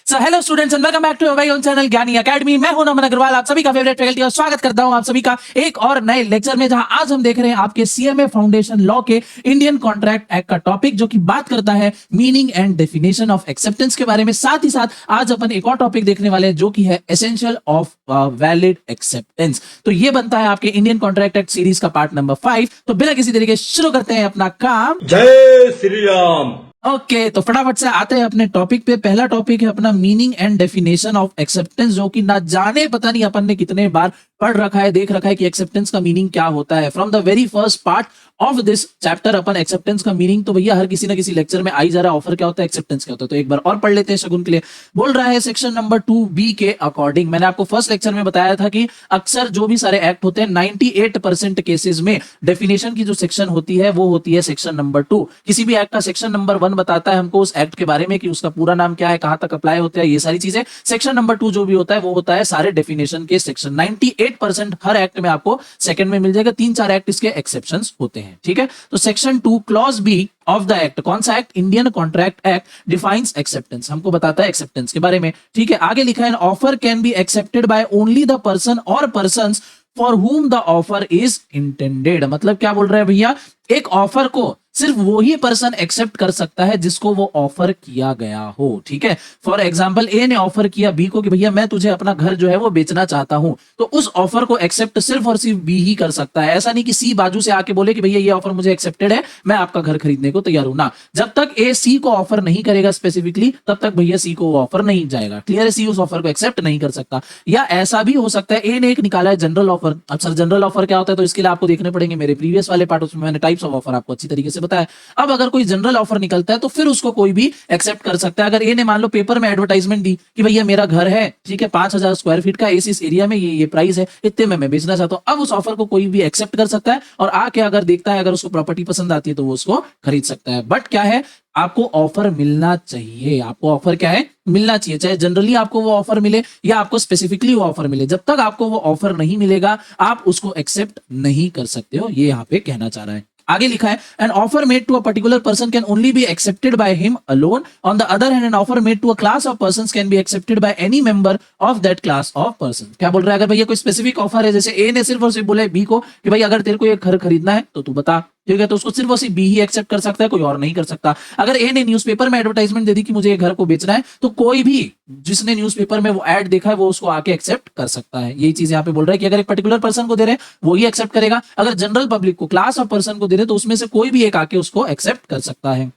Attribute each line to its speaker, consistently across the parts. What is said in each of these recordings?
Speaker 1: So hello students and welcome back to your own channel Gyani academy. मैं हूं नमन अग्रवाल, आप सभी का फेवरेट फैकल्टी, और स्वागत करता हूं आप सभी का एक और नए लेक्चर में, जहां आज हम देख रहे हैं आपके सीएमए फाउंडेशन लॉ के इंडियन कॉन्ट्रैक्ट एक्ट का टॉपिक, जो कि बात करता है meaning and definition of acceptance के बारे में। साथ ही साथ आज अपन एक और टॉपिक देखने वाले हैं, जो कि है एसेंशियल ऑफ वैलिड एक्सेप्टेंस। तो ये बनता है आपके इंडियन कॉन्ट्रैक्ट एक्ट सीरीज का पार्ट नंबर 5। तो बिना किसी तरीके शुरू करते हैं अपना काम।
Speaker 2: जय श्री राम।
Speaker 1: ओके तो फटाफट से आते हैं अपने टॉपिक पे। पहला टॉपिक है अपना meaning and definition of acceptance, जो कि ना जाने पता नहीं अपन ने कितने बार पढ़ रखा है, देख रखा है कि एक्सेप्टेंस का मीनिंग क्या होता है। From the very first part of this chapter upon acceptance का मीनिंग तो भैया हर किसी ना किसी लेक्चर में आई जा रहा है। ऑफर क्या होता है, एक्सेप्टेंस क्या होता है, तो एक बार और पढ़ लेते हैं शगुन के लिए। बोल रहा है सेक्शन नंबर 2B के अकॉर्डिंग। मैंने आपको फर्स्ट लेक्चर में बताया था कि अक्सर जो भी सारे एक्ट होते हैं 98% केसेस में डेफिनेशन की जो सेक्शन होती है वो होती है सेक्शन नंबर 2। किसी भी एक्ट का सेक्शन नंबर 1 बताता है हमको उस एक्ट के बारे में कि उसका पूरा नाम क्या है, कहां तक अप्लाई होता है, ये सारी चीजें। सेक्शन नंबर 2 जो भी होता है वो होता है सारे डेफिनेशन के सेक्शन। 98% हर एक्ट में आपको सेकंड में मिल जाएगा। 3-4 एक्ट इसके एक्सेप्शंस होते हैं, ठीक है। तो section 2 clause B of the act, कौन सा act, Indian contract act, defines acceptance, हमको बताता है एक्सेप्टेंस के बारे में, ठीक है। आगे लिखा है offer can be accepted by only the person or persons for whom the offer is intended. मतलब क्या बोल रहे हैं भैया, एक ऑफर को सिर्फ वो ही पर्सन एक्सेप्ट कर सकता है जिसको वो ऑफर किया गया हो, ठीक है। फॉर एग्जांपल ए ने ऑफर किया बी को कि भैया मैं तुझे अपना घर जो है वो बेचना चाहता हूं, तो उस ऑफर को एक्सेप्ट सिर्फ और सिर्फ बी ही कर सकता है। ऐसा नहीं कि सी बाजू से आके बोले कि भैया ये ऑफर मुझे एक्सेप्टेड है, मैं आपका घर खरीदने को तैयार हूं ना। जब तक ए सी को ऑफर नहीं करेगा स्पेसिफिकली, तब तक भैया सी को वो ऑफर नहीं जाएगा। क्लियर है, सी उस ऑफर को एक्सेप्ट नहीं कर सकता। या ऐसा भी हो सकता है ए ने एक निकाला है जनरल ऑफर। अब सर जनरल ऑफर क्या होता है, तो इसके लिए आपको देखने पड़ेंगे मेरे प्रीवियस वाले पार्ट, उसमें मैंने टाइप्स ऑफ ऑफर आपको अच्छी तरीके से बताया। अब अगर कोई जनरल ऑफर निकलता है तो फिर उसको कोई भी एक्सेप्ट कर सकता है। अगर ए ने मान लो पेपर में एडवर्टाइजमेंट दी कि भैया मेरा घर है, ठीक है, 5000 स्क्वायर फीट का, इस एरिया में ये प्राइस है, इतने में मैं बेचना चाहता हूं, अब उस ऑफर को कोई भी एक्सेप्ट कर सकता है और आके अगर देखता है, अगर उसको प्रॉपर्टी पसंद आती है तो वो उसको खरीद सकता है। बट क्या है, आपको ऑफर मिलना चाहिए। आपको ऑफर क्या है, मिलना चाहिए। चाहे जनरली आपको वो ऑफर मिले या आपको स्पेसिफिकली वो ऑफर मिले, जब तक आपको वो ऑफर नहीं मिलेगा आप उसको एक्सेप्ट नहीं कर सकते हो, ये यहां पे कहना चाह रहा है। आगे लिखा है an offer made to a particular person can only be accepted by him alone. On the other hand an offer made to a class of persons can be accepted by any member of that class of person. क्या बोल रहा है, अगर भैया कोई specific offer है, जैसे A ने सिर्फ और सिर्फ बोला है बी को कि भाई अगर तेरे को ये घर खरीदना है तो तू बता, ठीक है, तो उसको सिर्फ और सिर्फ बी ही एक्सेप्ट कर सकता है, कोई और नहीं कर सकता। अगर ए ने न्यूज़पेपर में एडवर्टाइजमेंट दे दी कि मुझे ये घर को बेचना है, तो कोई भी जिसने न्यूज़पेपर में वो एड देखा है वो उसको आके एक्सेप्ट कर सकता है। यही चीज यहाँ पे बोल रहा है कि अगर एक पर्टिकुलर पर्सन को दे रहे हैं वो ही एक्सेप्ट करेगा, अगर जनरल पब्लिक को, क्लास ऑफ पर्सन को दे रहे हैं तो उसमें से कोई भी एक आके उसको एक्सेप्ट कर सकता है।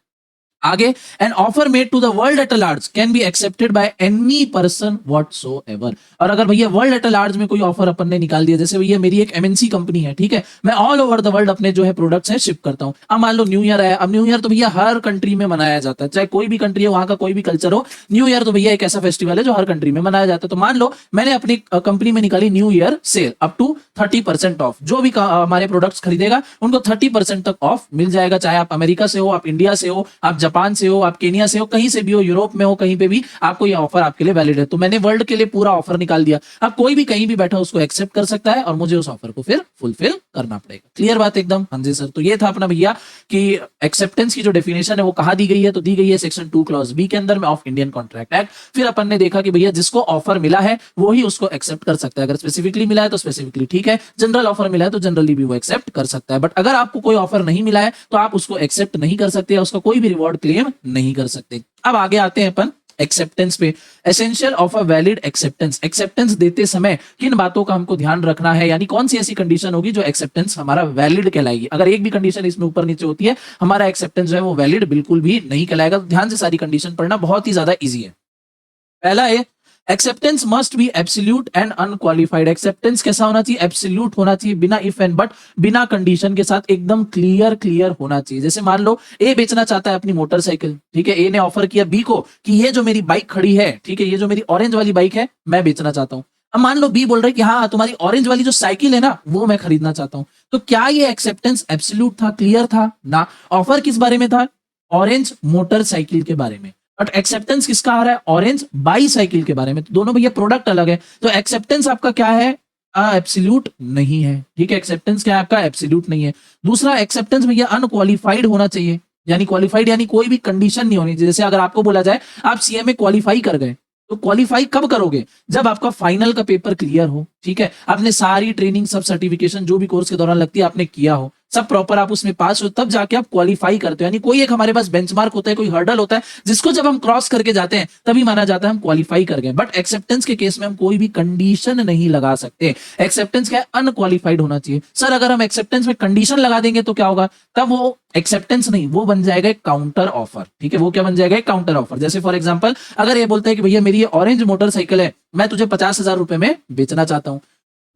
Speaker 1: आगे an offer made to the world at large can be accepted by any person whatsoever. और अगर भैया वर्ल्ड एट लार्ज में कोई ऑफर अपन ने निकाल दिया, जैसे भैया मेरी एक एमएनसी कंपनी है, ठीक है, मैं ऑल ओवर द वर्ल्ड अपने जो है प्रोडक्ट्स हैं शिप करता हूं। अब मान लो न्यू ईयर है, अब न्यू ईयर तो भैया हर कंट्री में मनाया जाता है, चाहे कोई भी कंट्री है, वहां का कोई भी कल्चर हो, न्यू ईयर तो भैया एक ऐसा फेस्टिवल है जो हर कंट्री में मनाया जाता है। तो मान लो मैंने अपनी कंपनी में निकाली new year sale up to 30% off, जो भी हमारे प्रोडक्ट्स खरीदेगा उनको 30% तक ऑफ मिल जाएगा। चाहे आप अमेरिका से हो, आप इंडिया से हो, आप जापान से हो, आप केनिया से हो, कहीं से भी हो, यूरोप में हो, कहीं पे भी आपको ये ऑफर आपके लिए वैलिड है। तो मैंने वर्ल्ड के लिए पूरा ऑफर निकाल दिया। अब कोई भी कहीं भी बैठा उसको एक्सेप्ट कर सकता है और मुझे उस ऑफर को फिर फुलफिल करना पड़ेगा। क्लियर बात एकदम? हाँ जी सर। तो ये था अपना भैया कि एक्सेप्टेंस की जो डेफिनेशन है वो कहां दी गई है, तो दी गई है सेक्शन 2 क्लॉज बी के अंदर में ऑफ इंडियन कॉन्ट्रैक्ट एक्ट। फिर अपन ने देखा कि भैया जिसको ऑफर मिला है वो ही उसको एक्सेप्ट कर सकता है। अगर स्पेसिफिकली मिला है तो स्पेसिफिकली ठीक है, जनरल ऑफर मिला है तो जनरली भी वो एक्सेप्ट कर सकता है। बट अगर आपको कोई ऑफर नहीं मिला है तो आप उसको एक्सेप्ट नहीं कर सकते, उसका कोई भी रिवॉर्ड क्लेम नहीं कर सकते। अब आगे आते हैं अपन एक्सेप्टेंस पे। Essential of a valid acceptance, acceptance देते समय किन बातों का हमको ध्यान रखना है, यानी कौन सी ऐसी कंडीशन होगी जो एक्सेप्टेंस हमारा वैलिड कहलाएगी। अगर एक भी कंडीशन इसमें ऊपर नीचे होती है, हमारा एक्सेप्टेंस जो है वो वैलिड बिल्कुल भी नहीं कहलाएगा। तो ध्यान से सारी कंडीशन पढ़ना, बहुत ही ज्यादा ईजी है। पहला है acceptance must B absolute and unqualified. Acceptance कैसा होना चाहिए, एब्सोल्यूट होना चाहिए, बिना इफ एंड बट, बिना कंडीशन के साथ, एकदम क्लियर होना चाहिए। जैसे मान लो ए बेचना चाहता है अपनी मोटरसाइकिल, ठीक है, ए ने ऑफर किया बी को कि ये जो मेरी बाइक खड़ी है, ठीक है, ये जो मेरी ऑरेंज वाली बाइक है मैं बेचना चाहता हूं। अब मान लो बी बोल रहा है कि हाँ तुम्हारी ऑरेंज वाली जो साइकिल है ना वो मैं खरीदना चाहता हूं। तो क्या ये एक्सेप्टेंस एब्सोल्यूट था, क्लियर था ना? ऑफर किस बारे में था, ऑरेंज मोटरसाइकिल के बारे में, बट एक्सेप्टेंस किसका आ रहा है, ऑरेंज बाईसाइकिल के बारे में। तो दोनों भैया प्रोडक्ट अलग है, तो एक्सेप्टेंस आपका क्या है, एब्सोल्यूट नहीं है, ठीक है, एक्सेप्टेंस क्या है आपका, एब्सोल्यूट नहीं है। दूसरा एक्सेप्टेंस भैया अनक्वालिफाइड होना चाहिए, यानी क्वालिफाइड यानी कोई भी कंडीशन नहीं होनी चाहिए। जैसे अगर आपको बोला जाए आप सीएमए क्वालिफाई कर गए, तो क्वालिफाई कब करोगे? जब आपका फाइनल का पेपर क्लियर हो, ठीक है, आपने सारी ट्रेनिंग, सब सर्टिफिकेशन जो भी कोर्स के दौरान लगती है आपने किया हो, सब प्रॉपर आप उसमें पास हो, तब जाके आप क्वालिफाई करते हो। यानी कोई एक हमारे पास बेंचमार्क होता है, कोई हर्डल होता है, जिसको जब हम क्रॉस करके जाते हैं तभी माना जाता है हम क्वालिफाई कर गए। बट एक्सेप्टेंस के केस में हम कोई भी कंडीशन नहीं लगा सकते। एक्सेप्टेंस क्या है? अनक्वालिफाइड होना चाहिए। सर अगर हम एक्सेप्टेंस में कंडीशन लगा देंगे तो क्या होगा? तब वो एक्सेप्टेंस नहीं, वो बन जाएगा एक काउंटर ऑफर। ठीक है, वो क्या बन जाएगा? एक काउंटर ऑफर। जैसे फॉर एग्जांपल अगर ये बोलता है कि भैया मेरी ये ऑरेंज मोटरसाइकिल है, मैं तुझे 50,000 रुपए में बेचना चाहता हूं।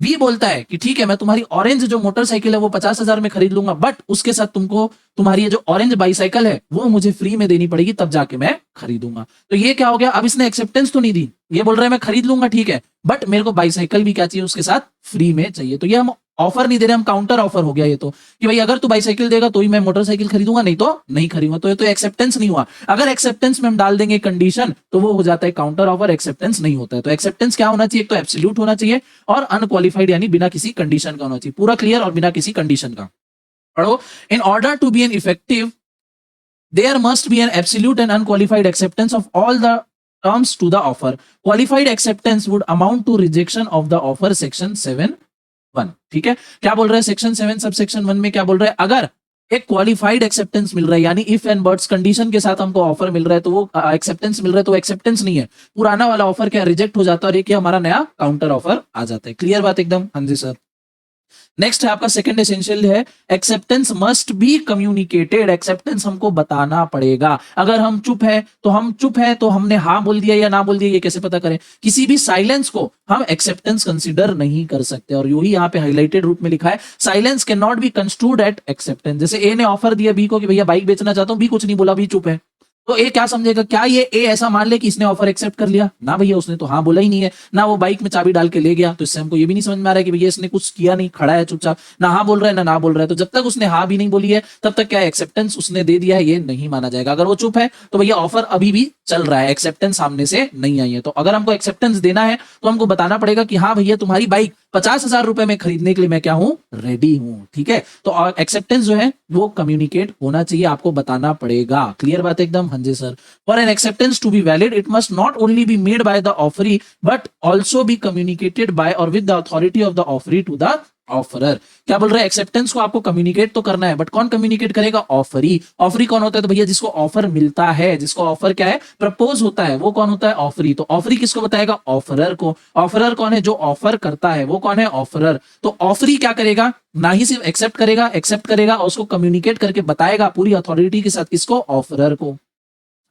Speaker 1: बी बोलता है कि ठीक है, मैं तुम्हारी ऑरेंज जो मोटरसाइकिल है वो 50,000 में खरीद लूंगा, बट उसके साथ तुमको तुम्हारी ये जो ऑरेंज बाईसाइकिल है वो मुझे फ्री में देनी पड़ेगी, तब जाके मैं खरीदूंगा। तो ये क्या हो गया? अब इसने एक्सेप्टेंस तो नहीं दी, ये बोल रहा है मैं खरीद लूंगा, ठीक है, बट मेरे को बाईसाइकिल भी क्या चाहिए? उसके साथ फ्री में चाहिए। तो ये हम ऑफर नहीं दे रहे, हम काउंटर ऑफर हो गया ये तो, कि भाई अगर तू बाईसाइकिल देगा तो ही मैं मोटरसाइकिल खरीदूंगा, नहीं तो नहीं खरीदूंगा। तो ये तो एक्सेप्टेंस नहीं हुआ। अगर एक्सेप्टेंस में हम डाल देंगे कंडीशन तो वो हो जाता है काउंटर ऑफर, एक्सेप्टेंस नहीं होता है। तो एक्सेप्टेंस क्या होना चाहिए? एक तो एब्सोल्यूट होना चाहिए और अनक्वालिफाइड यानी बिना किसी कंडीशन का होना चाहिए। पूरा क्लियर और बिना किसी कंडीशन का। पढ़ो, in order to be an effective there must be an absolute and unqualified acceptance of all the terms to the offer. Qualified acceptance would amount to rejection of the offer, section 7(1). ठीक है, क्या बोल रहा है section 7 sub section 1 में? क्या बोल रहा है? अगर एक क्वालिफाइड एक्सेप्टेंस मिल रहा है, यानी इफ एंड बट्स कंडीशन के साथ हमको ऑफर मिल रहा है, तो वो एक्सेप्टेंस मिल रहा है, तो एक्सेप्टेंस नहीं है, पुराना वाला ऑफर क्या रिजेक्ट हो जाता है और ये क्या हमारा नया काउंटर ऑफर आ जाता है। क्लियर बात एकदम? हाँ जी सर। नेक्स्ट है आपका सेकंड एसेंशियल है acceptance must be communicated. Acceptance हमको बताना पड़ेगा। अगर हम चुप है तो हम चुप है, तो हमने हाँ बोल दिया या ना बोल दिया, ये कैसे पता करें? किसी भी साइलेंस को हम एक्सेप्टेंस कंसीडर नहीं कर सकते। और यही यहाँ पे हाईलाइटेड रूप में लिखा है, silence can not be construed at acceptance. जैसे ए ने ऑफर दिया बी को कि भैया बाइक बेचना चाहता हूं, बी कुछ नहीं बोला, बी चुप है, तो ए क्या समझेगा? क्या ये ए ऐसा मान ले कि इसने ऑफर एक्सेप्ट कर लिया? ना भैया, उसने तो हाँ बोला ही नहीं है, ना वो बाइक में चाबी डाल के ले गया, तो इससे हमको ये भी नहीं समझ में आ रहा है कि भैया इसने कुछ किया नहीं, खड़ा है चुपचाप, ना हाँ बोल रहा है ना बोल रहा है। तो जब तक उसने हाँ भी नहीं बोली है तब तक क्या एक्सेप्टेंस उसने दे दिया है, ये नहीं माना जाएगा। अगर वो चुप है तो भैया ऑफर अभी भी चल रहा है, एक्सेप्टेंस सामने से नहीं आई है। तो अगर हमको एक्सेप्टेंस देना है तो हमको बताना पड़ेगा कि हाँ भैया तुम्हारी बाइक 50,000 रुपए में खरीदने के लिए मैं क्या हूं? रेडी हूं। ठीक है, तो एक्सेप्टेंस जो है वो कम्युनिकेट होना चाहिए, आपको बताना पड़ेगा। क्लियर बात एकदम? हाँ जी sir. For an acceptance to be valid it must not only be made by the offeree but also be communicated by or with the authority of the offeree to the offeror. क्या बोल रहे हैं? Acceptance को आपको communicate तो करना है, but कौन कम्युनिकेट करेगा? ऑफरी। ऑफरी कौन होता है? तो भैया जिसको ऑफर मिलता है, जिसको ऑफर क्या है? प्रपोज होता है, वो कौन होता है? ऑफरी। तो ऑफरी किसको बताएगा? ऑफरर को। ऑफरर कौन है? जो ऑफर करता है, वो कौन है? ऑफरर। तो ऑफरी क्या करेगा? ना ही सिर्फ एक्सेप्ट करेगा और उसको कम्युनिकेट करके बताएगा पूरी अथॉरिटी के साथ, किसको? ऑफरर को।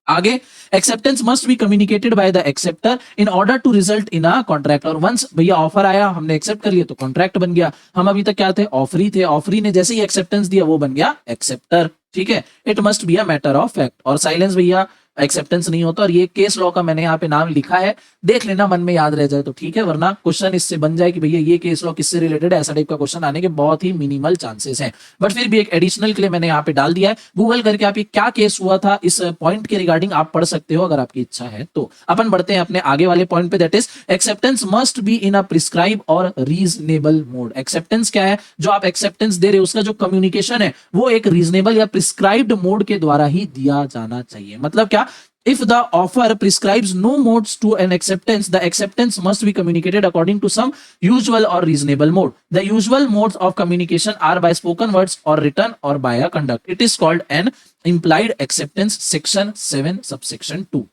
Speaker 1: आगे, acceptance must be communicated by the accepter in order to result in a contract. और वंस भैया ऑफर आया, हमने एक्सेप्ट कर लिया, तो कॉन्ट्रैक्ट बन गया। हम अभी तक क्या थे? ऑफरी थे। ऑफरी ने जैसे ही एक्सेप्टेंस दिया वो बन गया एक्सेप्टर। ठीक है, it must be a matter of fact. और साइलेंस भैया एक्सेप्टेंस नहीं होता। और ये केस लॉ का मैंने यहाँ पे नाम लिखा है, देख लेना, मन में याद रह जाए तो ठीक है, वरना क्वेश्चन इससे बन जाए कि भैया ये केस लॉ किससे रिलेटेड है, ऐसा टाइप का क्वेश्चन आने के बहुत ही मिनिमल चांसेस हैं। बट फिर भी एक एडिशनल के लिए मैंने यहाँ पे डाल दिया है। गूगल करके आप ये क्या केस हुआ था इस पॉइंट के रिगार्डिंग आप पढ़ सकते हो अगर आपकी इच्छा है तो। अपन बढ़ते हैं अपने आगे वाले पॉइंट पे, that is acceptance must be in a prescribe और रीजनेबल मोड। एक्सेप्टेंस क्या है? जो आप एक्सेप्टेंस दे रहे हो उसका जो कम्युनिकेशन है वो एक रीजनेबल या प्रिस्क्राइब्ड मोड के द्वारा ही दिया जाना चाहिए। मतलब क्या? If the offer prescribes no modes to an acceptance, the acceptance must be communicated according to some usual or reasonable mode. The usual modes of communication are by spoken words or written or by a conduct. It is called an implied acceptance, section 7 subsection 2.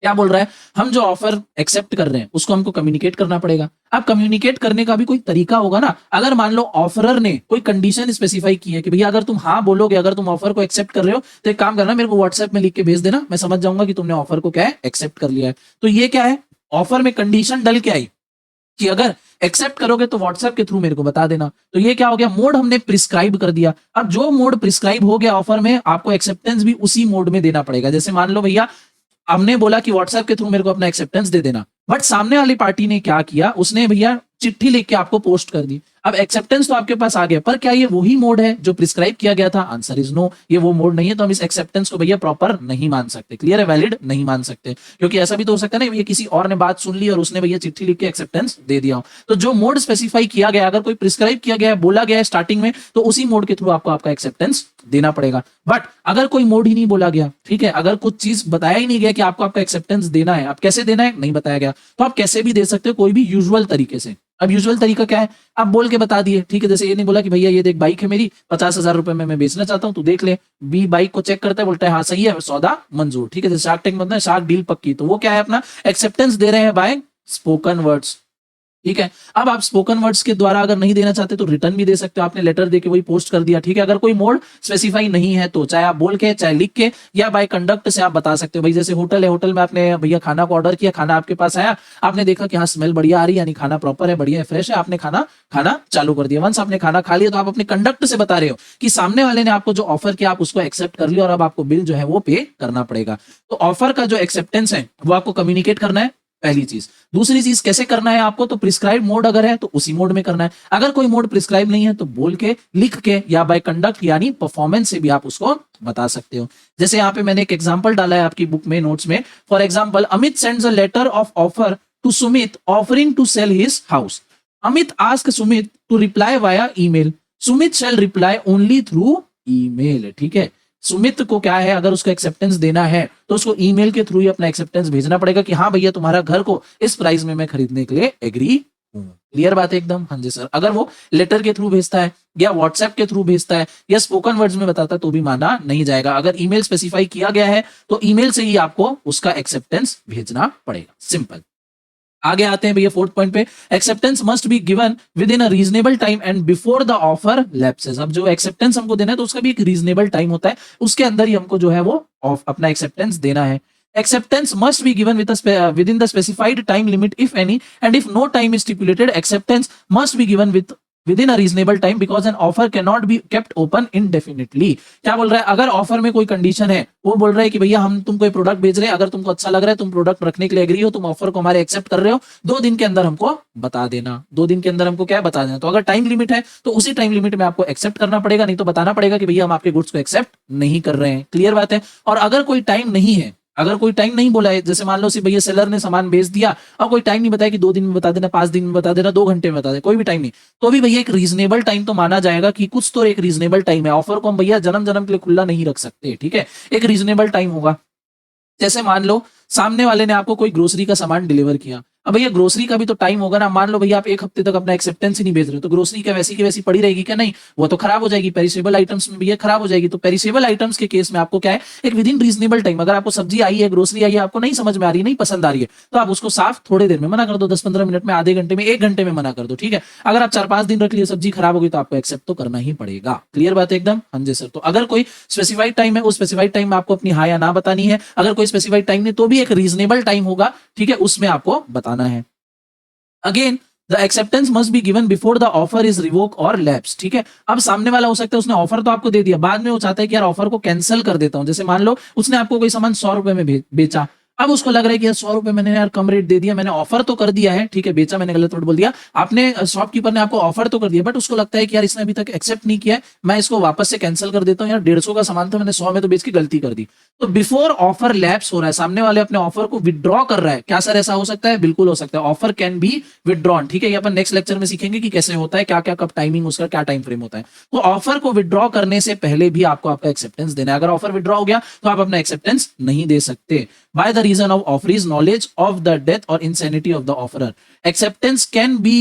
Speaker 1: क्या बोल रहा है? हम जो offer accept कर रहे हैं उसको हमको कम्युनिकेट करना पड़ेगा। अब कम्युनिकेट करने का भी कोई तरीका होगा ना। अगर मान लो ऑफरर ने कोई कंडीशन स्पेसिफाई की है कि भैया अगर तुम हाँ बोलोगे, अगर तुम ऑफर को एक्सेप्ट कर रहे हो तो एक काम करना, मेरे को व्हाट्सएप में लिख के भेज देना, मैं समझ जाऊंगा कि तुमने ऑफर को क्या है? एक्सेप्ट कर लिया है। तो ये क्या है? ऑफर में कंडीशन डल के आई कि अगर एक्सेप्ट करोगे तो व्हाट्सएप के थ्रू मेरे को बता देना। तो ये क्या हो गया? मोड हमने प्रिस्क्राइब कर दिया। अब जो मोड प्रिस्क्राइब हो गया ऑफर में, आपको एक्सेप्टेंस भी उसी मोड में देना पड़ेगा। जैसे मान लो भैया हमने बोला कि व्हाट्सएप के थ्रू मेरे को अपना एक्सेप्टेंस दे देना, बट सामने वाली पार्टी ने क्या किया? उसने भैया चिट्ठी लिख के आपको पोस्ट कर दी। अब एक्सेप्टेंस तो आपके पास आ गया, पर क्या ये वही मोड है जो प्रिस्क्राइब किया गया था? आंसर इज नो, ये वो मोड नहीं है। तो हम इस एक्सेप्टेंस को भैया प्रॉपर नहीं मान सकते, क्लियर है, वैलिड नहीं मान सकते, क्योंकि ऐसा भी तो हो सकता है ना भैया किसी और ने बात सुन ली और उसने भैया चिट्ठी लिख के एक्सेप्टेंस दे दिया हो। तो जो मोड स्पेसिफाई किया गया, अगर कोई प्रिस्क्राइब किया गया है, बोला गया है स्टार्टिंग में, तो उसी मोड के थ्रू आपको आपका एक्सेप्टेंस देना पड़ेगा। बट अगर कोई मोड ही नहीं बोला गया, ठीक है, अगर कुछ चीज बताया ही नहीं गया कि आपको आपका एक्सेप्टेंस देना है, आप कैसे देना है नहीं बताया गया, तो आप कैसे भी दे सकते हो, कोई भी यूजुअल तरीके से। अब यूजुअल तरीका क्या है? आप बोल के बता दिए, ठीक है, जैसे ये नहीं बोला कि भैया ये देख बाइक है मेरी, 50,000 रुपए में मैं बेचना चाहता हूं, तू देख ले। बी बाइक को चेक करता है, बोलता है हाँ सही है, सौदा मंजूर, ठीक है, जैसे शार्क टैंक में शार्क डील पक्की। तो वो क्या है? अपना एक्सेप्टेंस दे रहे हैं बाय स्पोकन वर्ड्स, ठीक है। अब आप स्पोकन वर्ड्स के द्वारा अगर नहीं देना चाहते तो रिटर्न भी दे सकते हो, आपने लेटर देके वही पोस्ट कर दिया, ठीक है। अगर कोई मोड स्पेसिफाई नहीं है तो चाहे आप बोल के, चाहे लिख के, या बाय कंडक्ट से आप बता सकते हो। भाई जैसे होटल है, होटल में आपने भैया खाना को ऑर्डर किया, खाना आपके पास आया, आपने देखा कि हाँ स्मेल बढ़िया आ रही है, यानी खाना प्रॉपर है, बढ़िया है, फ्रेश है, आपने खाना चालू कर दिया। वंस आपने खाना खा लिया तो आप अपने कंडक्ट से बता रहे हो कि सामने वाले ने आपको जो ऑफर किया आप उसको एक्सेप्ट कर लिया और अब आपको बिल जो है वो पे करना पड़ेगा। तो ऑफर का जो एक्सेप्टेंस है वो आपको कम्युनिकेट करना है, पहली चीज। दूसरी चीज कैसे करना है आपको? तो प्रिस्क्राइब मोड अगर है तो उसी मोड में करना है, अगर कोई मोड प्रिस्क्राइब नहीं है तो बोल के, लिख के, या बाय कंडक्ट यानी परफॉर्मेंस से भी आप उसको बता सकते हो। जैसे यहाँ पे मैंने एक एग्जांपल डाला है आपकी बुक में, नोट्स में। For example, Amit sends a letter of offer to Sumit offering to sell his house. Amit ask Sumit to reply via email. Sumit shall reply only through email, ठीक है। सुमित को क्या है, अगर उसको एक्सेप्टेंस देना है तो उसको ईमेल के थ्रू ही अपना एक्सेप्टेंस भेजना पड़ेगा कि हाँ भैया तुम्हारा घर को इस प्राइस में मैं खरीदने के लिए एग्री हूं। क्लियर बात है एकदम? हाँ जी सर। अगर वो लेटर के थ्रू भेजता है या व्हाट्सएप के थ्रू भेजता है या स्पोकन वर्ड्स में बताता है तो भी माना नहीं जाएगा। अगर ईमेल स्पेसिफाई किया गया है तो ईमेल से ही आपको उसका एक्सेप्टेंस भेजना पड़ेगा। सिंपल। आगे आते हैं भैया फोर्थ पॉइंट पे, acceptance must be given within a reasonable time and before the offer lapses. अब जो एक्सेप्टेंस हमको देना है तो उसका भी एक रीजनेबल टाइम होता है, उसके अंदर ही हमको जो है वो अपना एक्सेप्टेंस देना है। Acceptance must be given within the specified time limit if any, and if no time is stipulated acceptance must be given within a reasonable time because an offer can not be kept open indefinitely. क्या बोल रहा है? अगर offer में कोई condition है, वो बोल रहा है कि भैया हम तुमको कोई प्रोडक्ट भेज रहे हैं, अगर तुमको अच्छा लग रहा है, तुम प्रोडक्ट रखने के लिए एग्री हो, तुम ऑफर को हमारे एक्सेप्ट कर रहे हो, 2 दिन के अंदर हमको बता देना। 2 दिन के अंदर हमको क्या है? बता देना। तो अगर टाइम लिमिट है तो उसी टाइम लिमिट में आपको एक्सेप्ट करना पड़ेगा, नहीं तो बताना पड़ेगा कि भैया हम आपके गुड्स को एक्सेप्ट नहीं कर रहे हैं। क्लियर बात है? और अगर कोई टाइम नहीं है, अगर कोई टाइम नहीं बोला है, जैसे मान लो भैया सेलर ने सामान भेज दिया और कोई टाइम नहीं बताया कि 2 दिन में बता देना, 5 दिन में बता देना, 2 घंटे में बता देना, कोई भी टाइम नहीं, तो भी भैया एक रीजनेबल टाइम तो माना जाएगा कि कुछ तो एक रीजनेबल टाइम है। ऑफर को हम भैया जन्म जन्म के लिए खुला नहीं रख सकते, ठीक है, एक रीजनेबल टाइम होगा। जैसे मान लो सामने वाले ने आपको कोई ग्रोसरी का सामान डिलीवर किया, अब भैया ग्रोसरी का भी तो टाइम होगा ना। मान लो भैया आप 1 हफ्ते तक अपना एक्सेप्टेंस ही नहीं भेज रहे हो तो ग्रोसरी क्या वैसी की वैसी पड़ी रहेगी क्या? नहीं, वो तो खराब हो जाएगी। पेरिसेबल आइटम्स में भैया खराब हो जाएगी। तो पेरिसेबल आइटम्स के केस में आपको क्या है? एक विद इन रीजनेबल टाइम, अगर आपको सब्जी आई है, ग्रोसरी आई है, आपको नहीं समझ में आ रही है, नहीं पसंद आ रही है, तो आप उसको साफ थोड़ी देर में मना कर दो, 10-15 मिनट में, आधे घंटे में, 1 घंटे में मना कर दो, ठीक है। अगर आप 4-5 दिन रख लिए, सब्जी खराब हो गई, तो आपको एक्सेप्ट तो करना ही पड़ेगा। क्लियर बात है एकदम? हाँ जी सर। तो अगर कोई स्पेसिफाइड टाइम है, उस स्पेसिफाइड टाइम में आपको अपनी हाँ या ना बतानी है। अगर कोई स्पेसिफाइड टाइम नहीं तो भी एक रीजनेबल टाइम होगा, ठीक है, उसमें आपको बताना है। Again the acceptance must be given before the offer is revoke और लैप्स, ठीक है। अब सामने वाला हो सकता है उसने ऑफर तो आपको दे दिया, बाद में वो चाहता है कि यार ऑफर को कैंसिल कर देता हूं। जैसे मान लो उसने आपको कोई सामान 100 रुपए में बेचा, अब उसको लग रहा है कि यार 100 रुपए मैंने यार कम रेट दे दिया, मैंने ऑफर तो कर दिया है, ठीक है, बेचा मैंने गलत वर्ड बोल दिया, आपने शॉपकीपर ने आपको ऑफर तो कर दिया, बट उसको लगता है कि यार इसने अभी तक एक्सेप्ट नहीं किया है, मैं इसको वापस से कैंसिल कर देता हूँ, यार 150 का सामान था, मैंने 100 में तो बेच के गलती कर दी। तो बिफोर ऑफर लैप्स हो रहा है, सामने वाले अपने ऑफर को विदड्रॉ कर रहा है। क्या सर ऐसा हो सकता है? बिल्कुल हो सकता है। ऑफर कैन बी विदड्रॉन, ठीक है, ये अपन नेक्स्ट लेक्चर में सीखेंगे कि कैसे होता है, क्या क्या कब टाइमिंग, उसका क्या टाइम फ्रेम होता है। तो ऑफर को विदड्रॉ करने से पहले भी आपको आपका एक्सेप्टेंस देना है। अगर ऑफर विदड्रॉ हो गया तो आप अपना एक्सेप्टेंस नहीं दे सकते। By the reason of offeree's knowledge of the death or insanity of the offerer, acceptance can be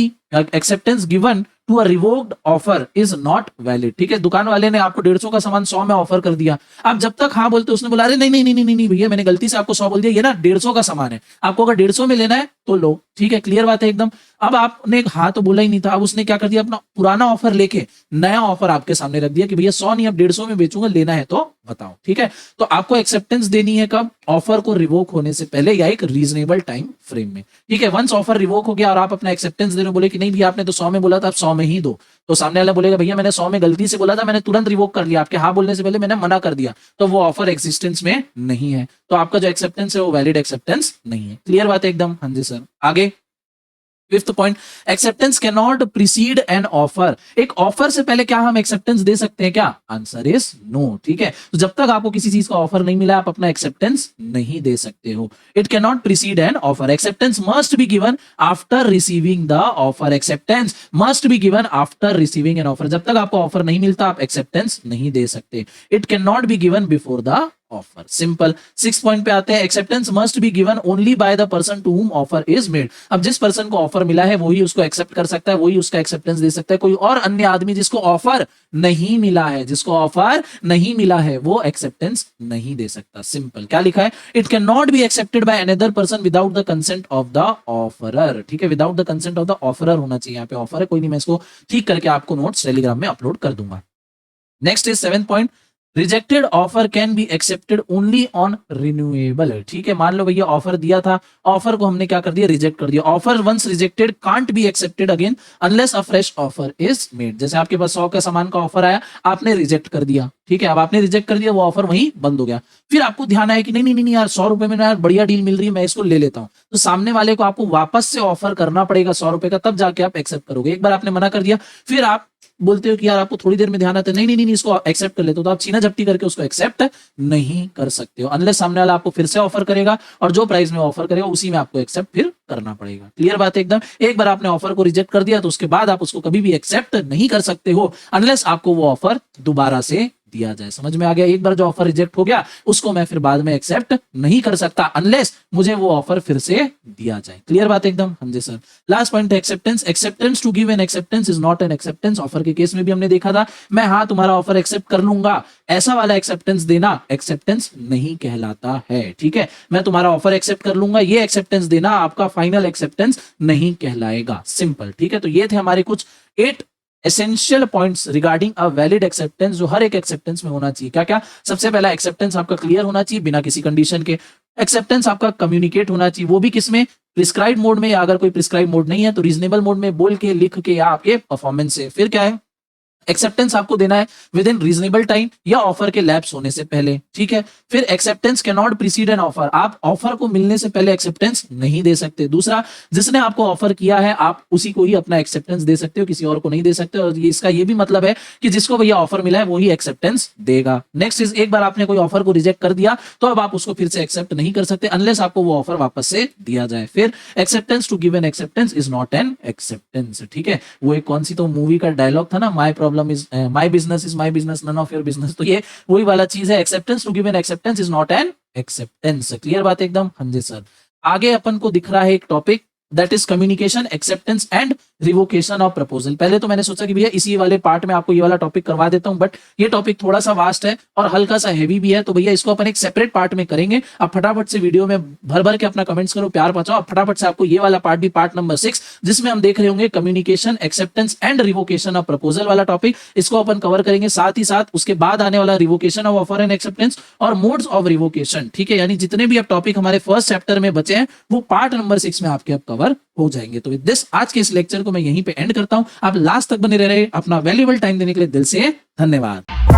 Speaker 1: acceptance given to a revoked offer is not valid, ठीक है। दुकान वाले ने आपको 150 का सामान 100 में ऑफर कर दिया, आप जब तक हाँ बोलते उसने बोला अरे नहीं नहीं नहीं नहीं नहीं भैया मैंने गलती से आपको 100 बोल दिया, ये ना 150 का सामान है, आपको अगर 150 में लेना है तो लो, ठीक है, क्लियर बात है एकदम। अब आपने हाँ तो बोला ही नहीं था, अब उसने क्या कर दिया, अपना पुराना ऑफर लेके नया ऑफर आपके सामने रख दिया कि भैया 100 नहीं अब 150 में बेचूंगा, लेना है तो बताओ, ठीक है। तो आपको एक्सेप्टेंस देनी है कब? ऑफर को रिवोक होने से पहले या एक रीजनेबल टाइम फ्रेम में, ठीक है। वंस ऑफर रिवोक हो गया और आप अपना एक्सेप्टेंस दे रहे हो, बोले कि नहीं भैया आपने तो 100 में बोला था, आप 100 में ही दो, तो सामने वाला बोलेगा भैया मैंने 100 में गलती से बोला था, मैंने तुरंत रिवोक कर लिया, आपके हाँ बोलने से पहले मैंने मना कर दिया, तो वो ऑफर एक्सिस्टेंस में नहीं है, तो आपका जो एक्सेप्टेंस है वो वैलिड एक्सेप्टेंस नहीं है। क्लियर बात है एकदम? हाँ जी सर। आगे fifth point, acceptance can not precede an offer. एक ऑफर से पहले क्या हम एक्सेप्टेंस दे सकते हैं क्या? Answer is no. ठीक है, तो जब तक आपको किसी चीज का ऑफर नहीं मिला आप अपना एक्सेप्टेंस नहीं दे सकते हो। It can not precede an offer. Acceptance must be given after receiving the offer. Acceptance must be given after receiving an offer. जब तक आपको ऑफर नहीं मिलता आप एक्सेप्टेंस नहीं दे सकते। It can not be given before the offer. Simple. Six point पे आते हैं, acceptance must be given only by the person to whom offer is made. अब जिस पर्सन को ऑफर मिला है वही उसको एक्सेप्ट कर सकता है, वही उसका एक्सेप्टेंस दे सकता है। कोई और अन्य आदमी जिसको ऑफर नहीं मिला है, जिसको ऑफर नहीं मिला है, वो एक्सेप्टेंस नहीं दे सकता। सिंपल। क्या लिखा है? It can not be accepted by another person without the consent of the offeror. ठीक है, without the consent of the offeror होना चाहिए। यहाँ पे ऑफर है कोई नहीं, मैं इसको ठीक करके आपको नोट्स टेलीग्राम में अपलोड कर दूंगा। Next is seventh point, rejected offer can be accepted only on renewable. ठीक है, मान लो भैया ऑफर दिया था, ऑफर को हमने क्या कर दिया? रिजेक्ट कर दिया। Offer once rejected can't be accepted again unless a fresh offer is made. जैसे आपके पास 100 का सामान का ऑफर आया, आपने रिजेक्ट कर दिया। ठीक है, अब आपने रिजेक्ट कर दिया, वो ऑफर वहीं बंद हो गया। फिर आपको ध्यान आया कि नहीं नहीं नहीं यार, 100 रुपए में यार बढ़िया डील मिल रही है, मैं इसको ले लेता हूं। तो सामने वाले को आपको वापस से ऑफर करना पड़ेगा 100 रुपए का, तब जाके आप एक्सेप्ट करोगे। एक बार आपने मना कर दिया, फिर आप बोलते हो कि यार आपको थोड़ी देर में ध्यान आता है, नहीं नहीं नहीं इसको एक्सेप्ट कर लेते हो, तो आप छीना झपटी करके उसको एक्सेप्ट नहीं कर सकते हो अनलेस सामने वाला आपको फिर से ऑफर करेगा और जो प्राइस में ऑफर करेगा उसी में आपको एक्सेप्ट फिर करना पड़ेगा। क्लियर बात है एकदम। एक बार आपने ऑफर को रिजेक्ट कर दिया तो उसके बाद आप उसको कभी भी एक्सेप्ट नहीं कर सकते हो अनलेस आपको वो ऑफर दोबारा से दिया जाए। समझ में आ गया? एक बार जो ऑफर रिजेक्ट हो गया उसको मैं फिर बाद में एक्सेप्ट नहीं कर सकता अनलेस मुझे वो ऑफर फिर से दिया जाए। क्लियर बात एकदम? हाँ जी सर। लास्ट पॉइंट है acceptance. Acceptance to give an acceptance is not an acceptance. Offer के केस में भी हमने देखा था, मैं हाँ तुम्हारा ऑफर एक्सेप्ट कर लूंगा, ऐसा वाला एक्सेप्टेंस देना एक्सेप्टेंस नहीं कहलाता है। ठीक है, मैं तुम्हारा ऑफर एक्सेप्ट कर लूंगा, ये एक्सेप्टेंस देना आपका फाइनल एक्सेप्टेंस नहीं कहलाएगा। सिंपल। ठीक है, तो ये थे हमारे कुछ 8 essential points regarding a valid acceptance जो हर एक एक्सेप्टेंस में होना चाहिए। क्या क्या? सबसे पहला, एक्सेप्टेंस आपका क्लियर होना चाहिए बिना किसी कंडीशन के। एक्सेप्टेंस आपका कम्युनिकेट होना चाहिए, वो भी किसमें? प्रिस्क्राइब मोड में, या अगर कोई प्रिस्क्राइब मोड नहीं है तो रीजनेबल मोड में बोल के, लिख के या आपके परफॉर्मेंस से। फिर क्या है? एक्सेप्टेंस आपको देना है विद इन रीजनेबल टाइम या ऑफर के लैप्स होने से पहले। ठीक है, फिर acceptance can not precede an offer. आप ऑफर को मिलने से पहले एक्सेप्टेंस नहीं दे सकते। दूसरा, जिसने आपको ऑफर किया है आप उसी को ही अपना एक्सेप्टेंस दे सकते हो, किसी और को नहीं दे सकते। और इसका ये भी मतलब है कि जिसको भैया ऑफर मिला है वो ही एक्सेप्टेंस देगा। नेक्स्ट इज, एक बार आपने कोई ऑफर को रिजेक्ट कर दिया तो अब आप उसको फिर से एक्सेप्ट नहीं कर सकते अनलेस आपको वो ऑफर वापस से दिया जाए। फिर acceptance to give an acceptance is not an acceptance. ठीक है, वो एक कौन सी तो मूवी का डायलॉग था ना, my problem is my business is my business, none of your business. तो ये वही वाला चीज है, acceptance to give an acceptance is not an acceptance. Clear बात एकदम? हाँ जी सर। आगे अपन को दिख रहा है एक topic, that is communication, acceptance and revocation of proposal. पहले तो मैंने सोचा कि भैया इसी वाले पार्ट में आपको ये वाला टॉपिक करवा देता हूं, बट ये टॉपिक थोड़ा सा वास्ट है और हल्का सा हैवी भी है, तो भैया इसको अपन एक सेपरेट पार्ट में करेंगे। आप फटाफट से वीडियो में भर भर के अपना कमेंट्स करो, प्यार पहुंचाओ। अब फटाफट से आपको ये वाला पार्ट भी, पार्ट नंबर 6, जिसमें हम देख रहे होंगे communication, acceptance and revocation of proposal वाला टॉपिक, इसको अपन कवर करेंगे। साथ ही साथ उसके बाद आने वाला revocation of offer and acceptance और मोड्स ऑफ रिवोकेशन। ठीक है, यानी जितने भी अब टॉपिक हमारे फर्स्ट चैप्टर में बचे हैं वो पार्ट नंबर 6 में आपके अब कवर हो जाएंगे। तो विद दिस आज के इस लेक्चर को मैं यहीं पे एंड करता हूं। आप लास्ट तक बने रहे, अपना वैल्यूएबल टाइम देने के लिए दिल से धन्यवाद।